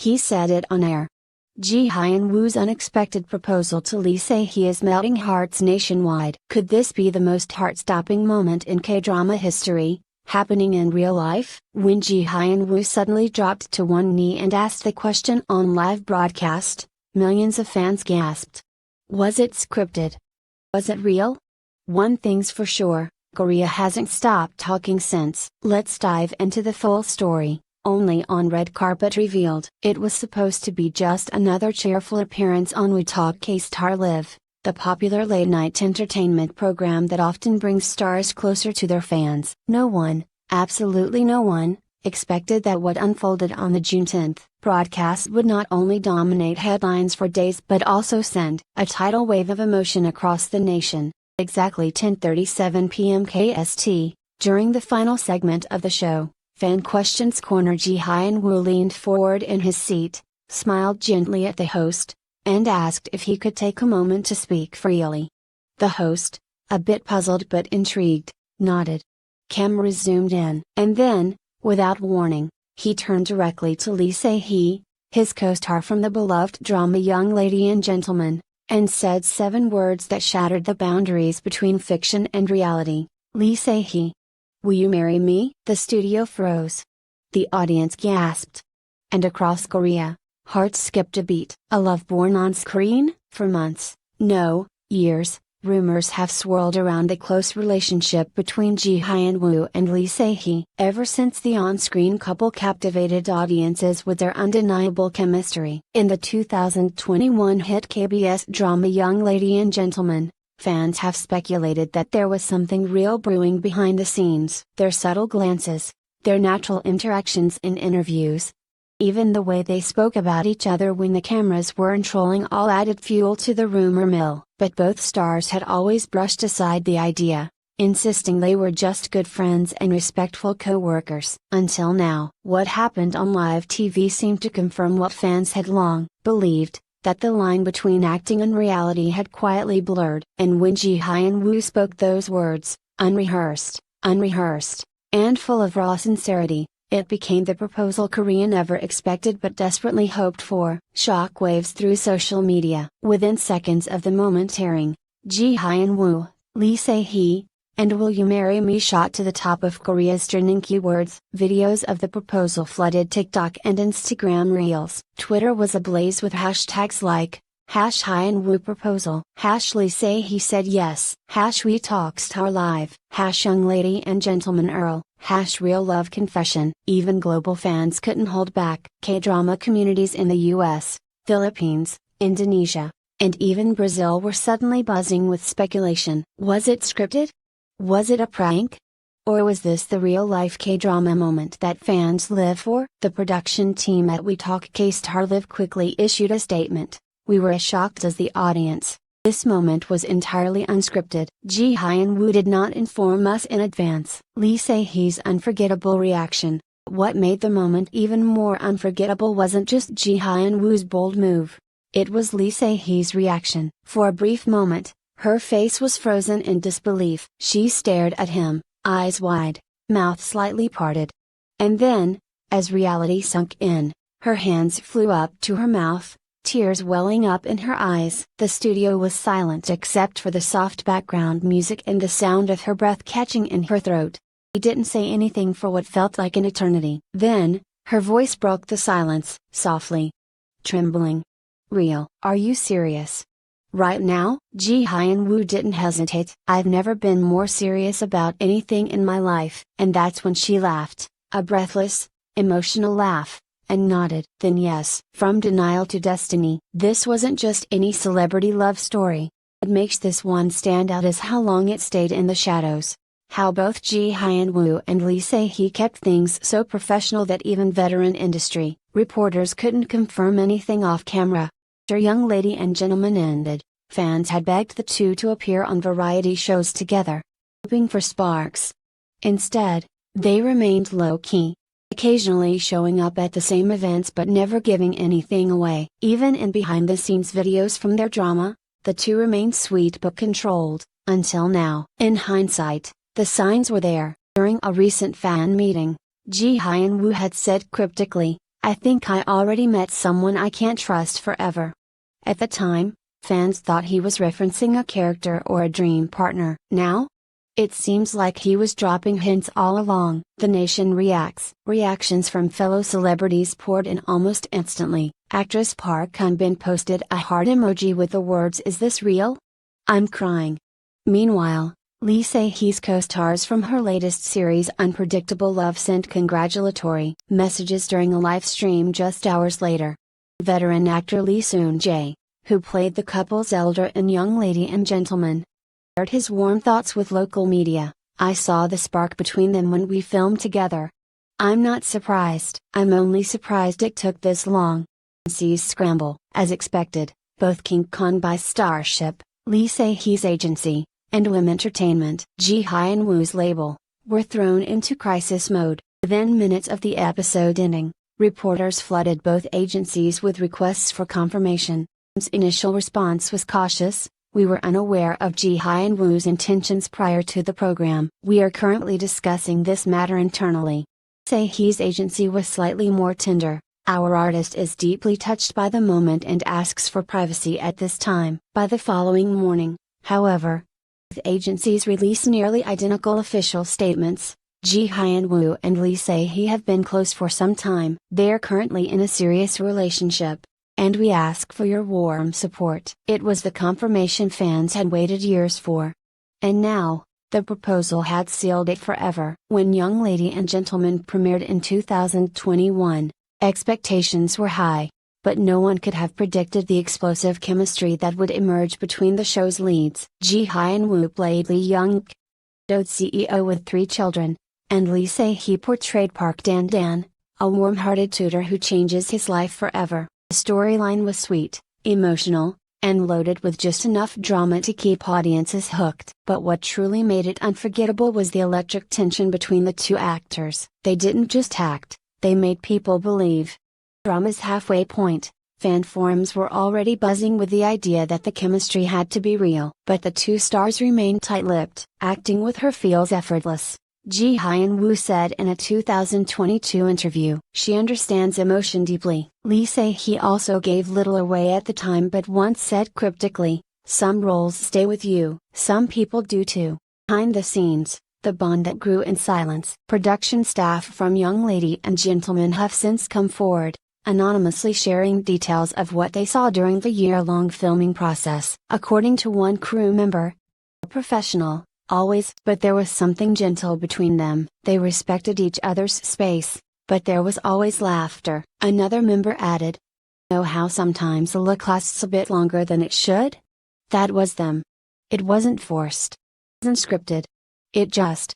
He said it on air. Ji Hyun-woo's unexpected proposal to Lee Se-hee is melting hearts nationwide. Could this be the most heart-stopping moment in K-drama history, happening in real life? When Ji Hyun-woo suddenly dropped to one knee and asked the question on live broadcast, millions of fans gasped. Was it scripted? Was it real? One thing's for sure, Korea hasn't stopped talking since. Let's dive into the full story. Only on red carpet revealed. It was supposed to be just another cheerful appearance on We Talk K-Star Live, the popular late-night entertainment program that often brings stars closer to their fans. No one, absolutely no one, expected that what unfolded on the June 10th broadcast would not only dominate headlines for days but also send a tidal wave of emotion across the nation. Exactly 10:37 p.m. KST, during the final segment of the show, Fan Questions Corner, Ji Hyun-woo leaned forward in his seat, smiled gently at the host, and asked if he could take a moment to speak freely. The host, a bit puzzled but intrigued, nodded. Cameras zoomed in. And then, without warning, he turned directly to Lee Se-hee, his co-star from the beloved drama Young Lady and Gentleman, and said 7 words that shattered the boundaries between fiction and reality. Lee Se-hee. Will you marry me? The studio froze. The audience gasped. And across Korea, hearts skipped a beat. A love born on screen? For months, no, years, rumors have swirled around the close relationship between Ji Hyun-woo and Lee Se-hee. Ever since the on-screen couple captivated audiences with their undeniable chemistry. In the 2021 hit KBS drama Young Lady and Gentleman, fans have speculated that there was something real brewing behind the scenes. Their subtle glances, their natural interactions in interviews, even the way they spoke about each other when the cameras weren't trolling, all added fuel to the rumor mill. But both stars had always brushed aside the idea, insisting they were just good friends and respectful co-workers. Until now, what happened on live TV seemed to confirm what fans had long believed, that the line between acting and reality had quietly blurred. And when Ji Hyun-woo spoke those words, unrehearsed, and full of raw sincerity, it became the proposal Korea never expected but desperately hoped for. Shockwaves through social media. Within seconds of the moment airing, Ji Hyun-woo, Lee Se-hee, and Will You Marry Me shot to the top of Korea's trending keywords. Videos of the proposal flooded TikTok and Instagram Reels. Twitter was ablaze with hashtags like #Hyun-woo proposal, #Lee Se-hee said yes, #We Talk Star Live, #Young Lady and Gentleman Earl, #Real Love Confession. Even global fans couldn't hold back. K-drama communities in the US, Philippines, Indonesia, and even Brazil were suddenly buzzing with speculation. Was it scripted? Was it a prank? Or was this the real-life K-drama moment that fans live for? The production team at We Talk K-Star Live quickly issued a statement. We were as shocked as the audience. This moment was entirely unscripted. Ji Hyun-woo did not inform us in advance. Lee Se-hee's unforgettable reaction. What made the moment even more unforgettable wasn't just Ji Hyun-woo's bold move. It was Lee Se-hee's reaction. For a brief moment, her face was frozen in disbelief. She stared at him, eyes wide, mouth slightly parted. And then, as reality sunk in, her hands flew up to her mouth, tears welling up in her eyes. The studio was silent except for the soft background music and the sound of her breath catching in her throat. He didn't say anything for what felt like an eternity. Then, her voice broke the silence, softly. Trembling. Real. Are you serious? Right now? Ji Hyun-woo didn't hesitate. I've never been more serious about anything in my life. And that's when she laughed, a breathless, emotional laugh, and nodded. Then yes. From denial to destiny. This wasn't just any celebrity love story. What makes this one stand out is how long it stayed in the shadows. How both Ji Hyun-woo and Lee Se-hee kept things so professional that even veteran industry reporters couldn't confirm anything off camera. After Young Lady and Gentleman ended, fans had begged the two to appear on variety shows together, hoping for sparks. Instead, they remained low-key, occasionally showing up at the same events but never giving anything away. Even in behind-the-scenes videos from their drama, the two remained sweet but controlled, until now. In hindsight, the signs were there. During a recent fan meeting, Ji Hyun-woo had said cryptically, I think I already met someone I can't trust forever. At the time, fans thought he was referencing a character or a dream partner. Now? It seems like he was dropping hints all along. The nation reacts. Reactions from fellow celebrities poured in almost instantly. Actress Park Hyun posted a heart emoji with the words, "Is this real? I'm crying." Meanwhile, Lee Se-hye's co-stars from her latest series Unpredictable Love sent congratulatory messages during a live stream just hours later. Veteran actor Lee Seung-jae, who played the couple's elder in Young Lady and Gentleman, shared his warm thoughts with local media. "I saw the spark between them when we filmed together. I'm not surprised. I'm only surprised it took this long." Sees scramble. As expected, both King Kong by Starship, Lee Se-hye's agency, and WIM Entertainment, Ji Hyun-woo's label, were thrown into crisis mode. Within minutes of the episode ending, reporters flooded both agencies with requests for confirmation. WIM's initial response was cautious. "We were unaware of Ji Hyun-woo's intentions prior to the program. We are currently discussing this matter internally." Se-hye's agency was slightly more tender. "Our artist is deeply touched by the moment and asks for privacy at this time." By the following morning, however, both agencies released nearly identical official statements. Ji Hyun-woo and Lee Se-hye have been close for some time. They are currently in a serious relationship, and we ask for your warm support. It was the confirmation fans had waited years for. And now, the proposal had sealed it forever. When Young Lady and Gentleman premiered in 2021, expectations were high, but no one could have predicted the explosive chemistry that would emerge between the show's leads. Ji Hyun-woo played Lee Young-do's CEO with 3 children, and Lee Se-hye portrayed Park Dan-dan, a warm-hearted tutor who changes his life forever. The storyline was sweet, emotional, and loaded with just enough drama to keep audiences hooked. But what truly made it unforgettable was the electric tension between the two actors. They didn't just act, they made people believe. Drama's halfway point, fan forums were already buzzing with the idea that the chemistry had to be real. But the two stars remained tight-lipped. "Acting with her feels effortless," Ji Hyun-woo said in a 2022 interview. "She understands emotion deeply." Lee Se-hye also gave little away at the time but once said cryptically, "Some roles stay with you, some people do too." Behind the scenes, the bond that grew in silence. Production staff from Young Lady and Gentleman have since come forward, anonymously sharing details of what they saw during the year-long filming process. According to one crew member, "Professional, always, but there was something gentle between them. They respected each other's space, but there was always laughter." Another member added, "Know how sometimes a look lasts a bit longer than it should? That was them. It wasn't forced. It wasn't scripted. It just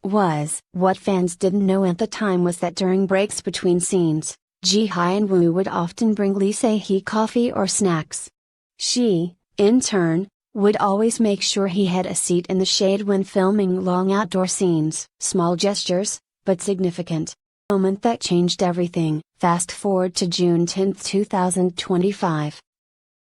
was." What fans didn't know at the time was that during breaks between scenes, Ji Hyun-woo would often bring Lee Se-hye coffee or snacks. She, in turn, would always make sure he had a seat in the shade when filming long outdoor scenes. Small gestures, but significant. A moment that changed everything. Fast forward to June 10, 2025.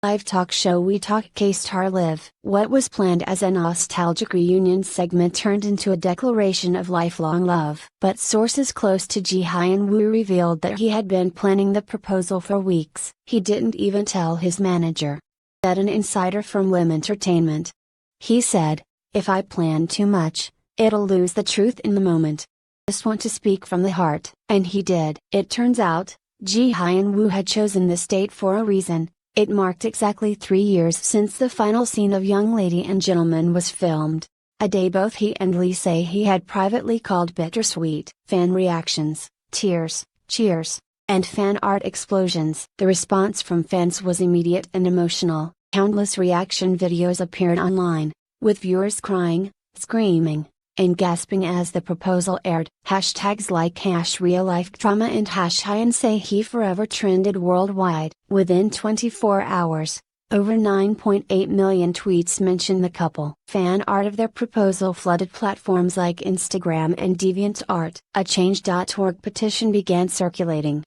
Live talk show We Talk K-Star Live. What was planned as a nostalgic reunion segment turned into a declaration of lifelong love. But sources close to Ji Hyun-woo revealed that he had been planning the proposal for weeks. He didn't even tell his manager, said an insider from WIM Entertainment. He said, "If I plan too much, it'll lose the truth in the moment. Just want to speak from the heart." And he did. It turns out, Ji Hyun-woo had chosen this date for a reason. It marked exactly 3 years since the final scene of Young Lady and Gentleman was filmed, a day both he and Lee Se-hye had privately called bittersweet. Fan reactions, tears, cheers, and fan art explosions. The response from fans was immediate and emotional. Countless reaction videos appeared online, with viewers crying, screaming, and gasping as the proposal aired. Hashtags like #RealLifeDrama and #Hyun Se-hye Forever trended worldwide. Within 24 hours, over 9.8 million tweets mentioned the couple. Fan art of their proposal flooded platforms like Instagram and DeviantArt. A Change.org petition began circulating,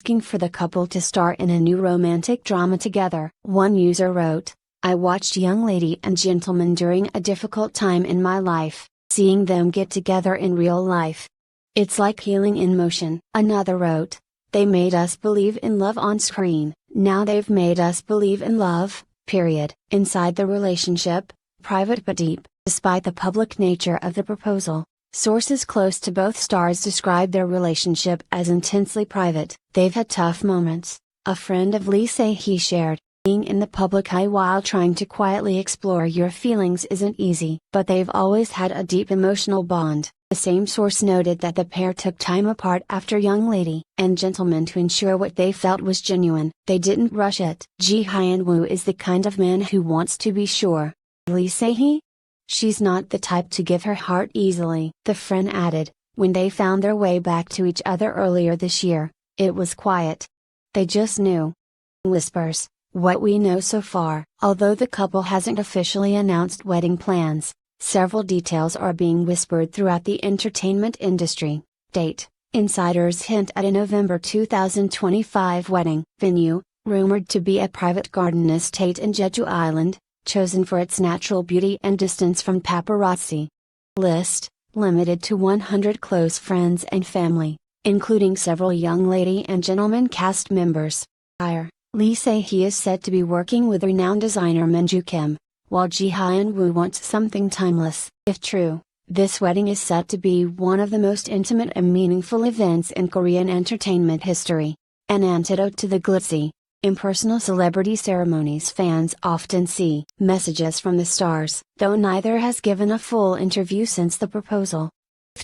asking for the couple to star in a new romantic drama together. One user wrote, "I watched Young Lady and Gentleman during a difficult time in my life. Seeing them get together in real life, it's like healing in motion." Another wrote, They made us believe in love on screen, now they've made us believe in love, period. Inside the relationship, private but deep, despite the public nature of the proposal. Sources close to both stars describe their relationship as intensely private. They've had tough moments, a friend of Lee Se-hee shared. Being in the public eye while trying to quietly explore your feelings isn't easy. But they've always had a deep emotional bond. The same source noted that the pair took time apart after Young Lady and Gentleman to ensure what they felt was genuine. They didn't rush it. Ji-hyun Woo is the kind of man who wants to be sure. Lee Se-hee? She's not the type to give her heart easily. The friend added, when they found their way back to each other earlier this year, it was quiet. They just knew. Whispers, what we know so far. Although the couple hasn't officially announced wedding plans, several details are being whispered throughout the entertainment industry. Date, insiders hint at a November 2025 wedding. Venue, rumored to be a private garden estate in Jeju Island, chosen for its natural beauty and distance from paparazzi. List, limited to 100 close friends and family, including several Young Lady and Gentleman cast members. Lee Se-hee is said to be working with renowned designer Minju Kim, while Ji-hyun Woo wants something timeless. If true, this wedding is set to be one of the most intimate and meaningful events in Korean entertainment history. An antidote to the glitzy, impersonal celebrity ceremonies fans often see. Messages from the stars. Though neither has given a full interview since the proposal,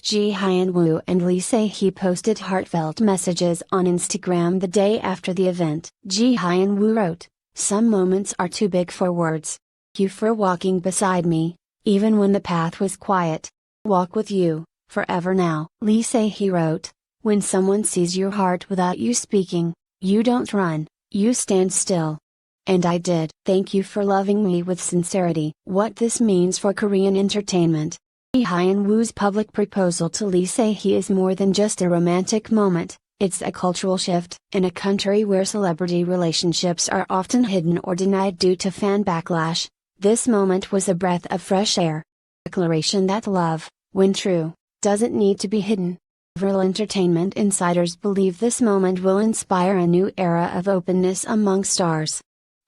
Ji-hyun Woo and Lee Se-hee posted heartfelt messages on Instagram the day after the event. Ji-hyun Woo wrote, "Some moments are too big for words. Thank you for walking beside me, even when the path was quiet. Walk with you, forever now." Lee Se-hee wrote, "When someone sees your heart without you speaking, you don't run. You stand still. And I did. Thank you for loving me with sincerity." What this means for Korean entertainment. Ji-hyun Woo's public proposal to Lee Se-hee is more than just a romantic moment, it's a cultural shift. In a country where celebrity relationships are often hidden or denied due to fan backlash, this moment was a breath of fresh air. Declaration that love, when true, doesn't need to be hidden. Several entertainment insiders believe this moment will inspire a new era of openness among stars.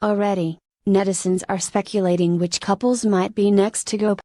Already, netizens are speculating which couples might be next to go